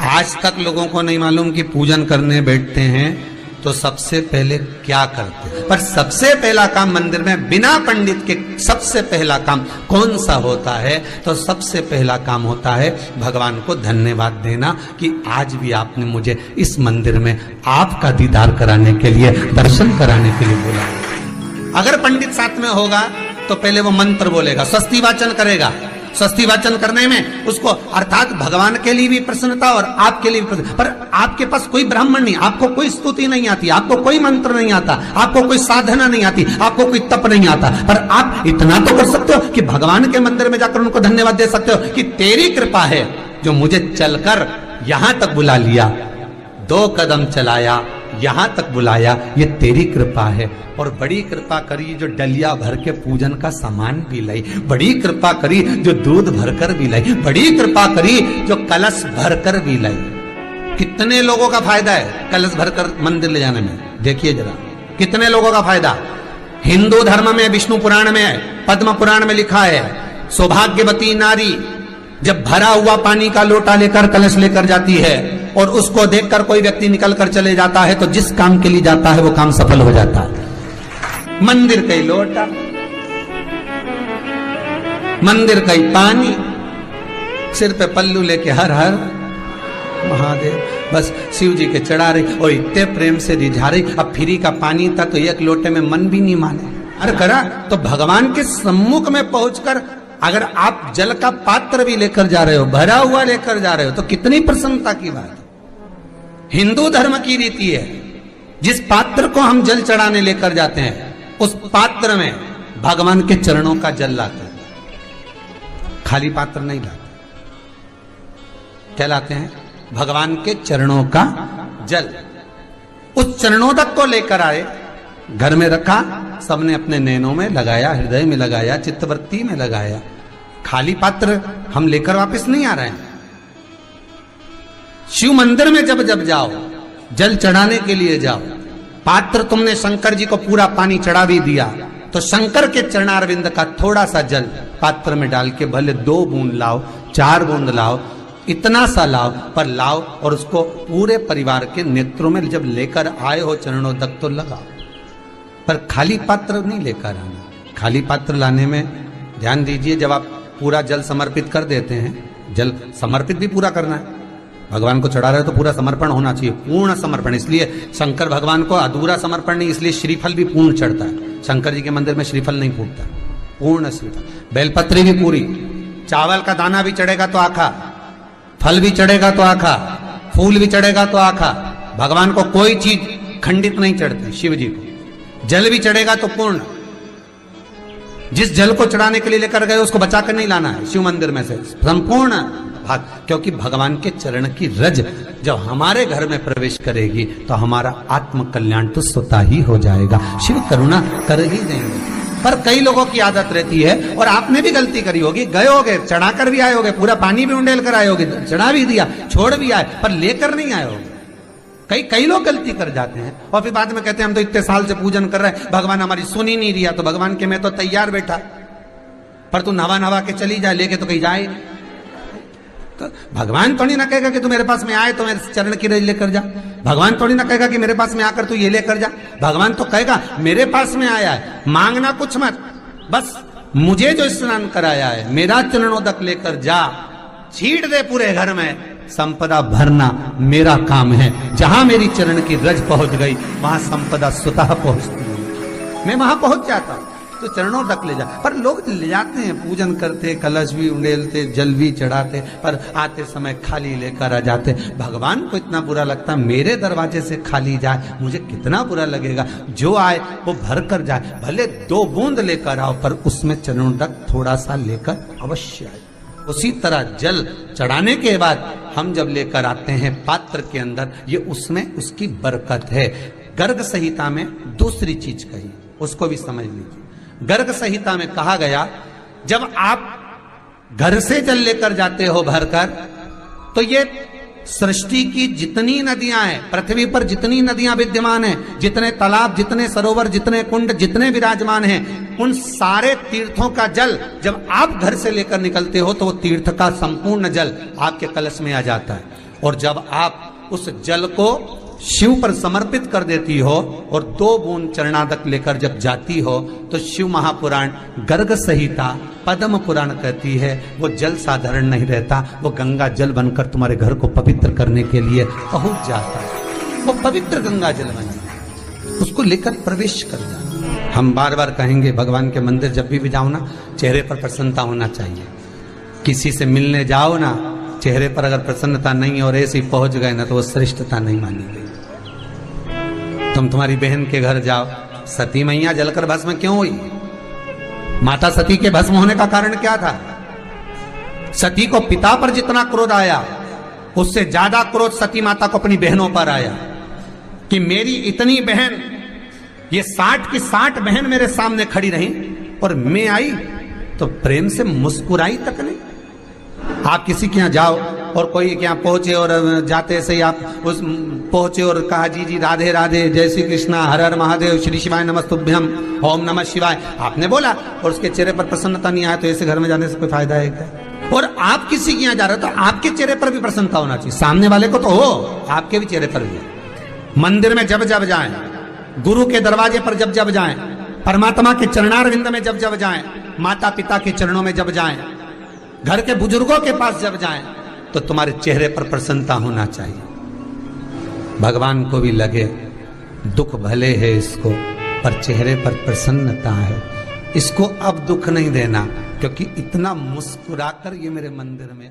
आज तक लोगों को नहीं मालूम कि पूजन करने बैठते हैं तो सबसे पहले क्या करते हैं। पर सबसे पहला काम मंदिर में बिना पंडित के सबसे पहला काम कौन सा होता है? तो सबसे पहला काम होता है भगवान को धन्यवाद देना कि आज भी आपने मुझे इस मंदिर में आपका दीदार कराने के लिए, दर्शन कराने के लिए बोला। अगर पंडित साथ में होगा तो पहले वो मंत्र बोलेगा, स्वस्ति वाचन करेगा। स्वस्ति वाचन करने में उसको अर्थात भगवान के लिए भी प्रसन्नता और आपके लिए भी प्रसन्नता। पर आपके पास कोई ब्राह्मण नहीं, आपको कोई स्तुति नहीं आती, आपको कोई मंत्र नहीं आता, आपको कोई साधना नहीं आती, आपको कोई तप नहीं आता, पर आप इतना तो कर सकते हो कि भगवान के मंदिर में जाकर उनको धन्यवाद दे सकते हो कि तेरी कृपा है जो मुझे चलकर यहां तक बुला लिया, 2 कदम चलाया, यहां तक बुलाया, ये तेरी कृपा है। और बड़ी कृपा करी जो डलिया भर के पूजन का सामान भी लाई, बड़ी कृपा करी जो दूध भरकर भी लाई, बड़ी कृपा करी जो कलश भरकर भी लाई। कितने लोगों का फायदा है कलश भरकर मंदिर ले जाने में? देखिए जरा कितने लोगों का फायदा। हिंदू धर्म में विष्णु पुराण में, पद्म पुराण में लिखा है, सौभाग्यवती नारी जब भरा हुआ पानी का लोटा लेकर कलश लेकर जाती है और उसको देखकर कोई व्यक्ति निकल कर चले जाता है तो जिस काम के लिए जाता है वो काम सफल हो जाता है। मंदिर का ही लोटा, मंदिर का ही पानी, सिर पे पल्लू लेके हर हर महादेव बस शिव जी के चढ़ा रही और इतने प्रेम से रिझा रही। अब फ्री का पानी था तो एक लोटे में मन भी नहीं माने। अरे करा तो भगवान के सम्मुख में पहुंचकर अगर आप जल का पात्र भी लेकर जा रहे हो, भरा हुआ लेकर जा रहे हो, तो कितनी प्रसन्नता की बात। हिंदू धर्म की रीति है, जिस पात्र को हम जल चढ़ाने लेकर जाते हैं उस पात्र में भगवान के चरणों का जल लाते हैं, खाली पात्र नहीं लाते। क्या लाते हैं? भगवान के चरणों का जल। उस चरणोदक को लेकर आए, घर में रखा, सबने अपने नैनों में लगाया, हृदय में लगाया, चित्तवृत्ति में लगाया। खाली पात्र हम लेकर वापस नहीं आ रहे हैं। शिव मंदिर में जब जब जाओ, जल चढ़ाने के लिए जाओ, पात्र तुमने शंकर जी को पूरा पानी चढ़ा भी दिया तो शंकर के चरणारविंद का थोड़ा सा जल पात्र में डाल के भले 2 बूंद लाओ, 4 बूंद लाओ, इतना सा लाओ, पर लाओ और उसको पूरे परिवार के नेत्रों में जब लेकर आए हो चरणोदक तो लगाओ। पर खाली पात्र नहीं लेकर आना। खाली पात्र लाने में ध्यान दीजिए, जब आप पूरा जल समर्पित कर देते हैं, जल समर्पित भी पूरा करना है, भगवान को चढ़ा रहे हो तो पूरा समर्पण होना चाहिए, पूर्ण समर्पण। इसलिए शंकर भगवान को अधूरा समर्पण नहीं, इसलिए श्रीफल भी पूर्ण चढ़ता है। शंकर जी के मंदिर में श्रीफल नहीं फूटता, पूर्ण श्रीफल। बेलपत्री भी पूरी, चावल का दाना भी चढ़ेगा तो आखा, फल भी चढ़ेगा तो आखा, फूल भी चढ़ेगा तो आखा। भगवान को कोई चीज खंडित नहीं चढ़ती, शिव जी को जल भी चढ़ेगा तो पूर्ण। जिस जल को चढ़ाने के लिए लेकर गए उसको बचा कर नहीं लाना है शिव मंदिर में से, संपूर्ण भाग। क्योंकि भगवान के चरण की रज जब हमारे घर में प्रवेश करेगी तो हमारा आत्म कल्याण तो स्वतः ही हो जाएगा। शिव करुणा कर ही देंगे। पर कई लोगों की आदत रहती है, और आपने भी गलती करी होगी, गए होगे, चढ़ाकर भी आए होगे, पूरा पानी भी उंडेल कर आए होगे, चढ़ा भी दिया, छोड़ भी आए, पर लेकर नहीं आए होगे। कई लोग गलती कर जाते हैं और फिर बाद में कहते हैं हम तो इतने साल से पूजन कर रहे हैं, भगवान हमारी सुन ही नहीं दिया। तो भगवान के मैं तो तैयार बैठा, पर तू नवा के चली जाए, लेके तो कहीं जाए। तो भगवान थोड़ी ना कहेगा कि तू मेरे पास में आए तो मेरे चरण की रज लेकर जा। भगवान थोड़ी ना कहेगा कि मेरे पास में आकर तू ये लेकर जा। भगवान तो कहेगा मेरे पास में आया है, मांगना कुछ मत, बस मुझे जो स्नान कराया है मेरा चरणोदक लेकर जा, छीट दे पूरे घर में, संपदा भरना मेरा काम है। जहां मेरी चरण की रज पहुंच गई वहां संपदा स्वतः पहुंचती है, मैं वहां पहुंच जाता हूं। तो चरणों तक ले जा। पर लोग ले जाते हैं, पूजन करते, कलश भी उंडेलते, जल भी चढ़ाते, पर आते समय खाली लेकर आ जाते। भगवान को इतना बुरा लगता, मेरे दरवाजे से खाली जाए मुझे कितना बुरा लगेगा। जो आए वो भर कर जाए, भले 2 बूंद लेकर आओ, पर उसमें चरणों तक थोड़ा सा लेकर अवश्य आए। उसी तरह जल चढ़ाने के बाद हम जब लेकर आते हैं पात्र के अंदर, ये उसमें उसकी बरकत है। गर्ग संहिता में दूसरी चीज कही, उसको भी समझ लीजिए। गर्ग संहिता में कहा गया, जब आप घर से जल लेकर जाते हो भरकर, तो ये सृष्टि की जितनी नदियां हैं, पृथ्वी पर जितनी नदियां विद्यमान हैं, जितने तालाब, जितने सरोवर, जितने कुंड, जितने विराजमान हैं, उन सारे तीर्थों का जल जब आप घर से लेकर निकलते हो तो वो तीर्थ का संपूर्ण जल आपके कलश में आ जाता है। और जब आप उस जल को शिव पर समर्पित कर देती हो और 2 बूंद चरणादक लेकर जब जाती हो तो शिव महापुराण गर्ग संहिता पद्म पुराण कहती है वो जल साधारण नहीं रहता, वो गंगा जल बनकर तुम्हारे घर को पवित्र करने के लिए पहुंच जाता है। वो पवित्र गंगा जल बन जाता, उसको लेकर प्रवेश कर जाता। हम बार बार कहेंगे भगवान के मंदिर जब भी जाओ ना, चेहरे पर प्रसन्नता होना चाहिए। किसी से मिलने जाओ ना, चेहरे पर अगर प्रसन्नता नहीं और ऐसे ही पहुंच गए ना तो वो श्रेष्ठता नहीं मानी गई। तुम तुम्हारी बहन के घर जाओ, सती मैया जलकर भस्म क्यों हुई? माता सती के भस्म होने का कारण क्या था? सती को पिता पर जितना क्रोध आया उससे ज्यादा क्रोध सती माता को अपनी बहनों पर आया कि मेरी इतनी बहन, ये 60 की 60 बहन मेरे सामने खड़ी रही और मैं आई तो प्रेम से मुस्कुराई तक नहीं। आप किसी के यहाँ जाओ और कोई के यहाँ पहुंचे और जाते से ही आप उस पहुंचे और कहा जी जी राधे राधे, जय श्री कृष्णा, हर हर महादेव, श्री शिवाय नमस्तुभ्यम, ओम नमः शिवाय आपने बोला और उसके चेहरे पर प्रसन्नता नहीं आया तो ऐसे घर में जाने से कोई फायदा है क्या? और आप किसी के यहाँ जा रहे हो तो आपके चेहरे पर भी प्रसन्नता होना चाहिए, सामने वाले को तो हो, आपके भी चेहरे पर भी। मंदिर में जब जब जाएं, गुरु के दरवाजे पर जब जब जाएं, परमात्मा के चरणारविंद में जब जब जाएं, माता पिता के चरणों में जब जाएं, घर के बुजुर्गों के पास जब जाएं तो तुम्हारे चेहरे पर प्रसन्नता होना चाहिए। भगवान को भी लगे दुख भले है इसको पर चेहरे पर प्रसन्नता है, इसको अब दुख नहीं देना क्योंकि इतना मुस्कुराकर ये मेरे मंदिर में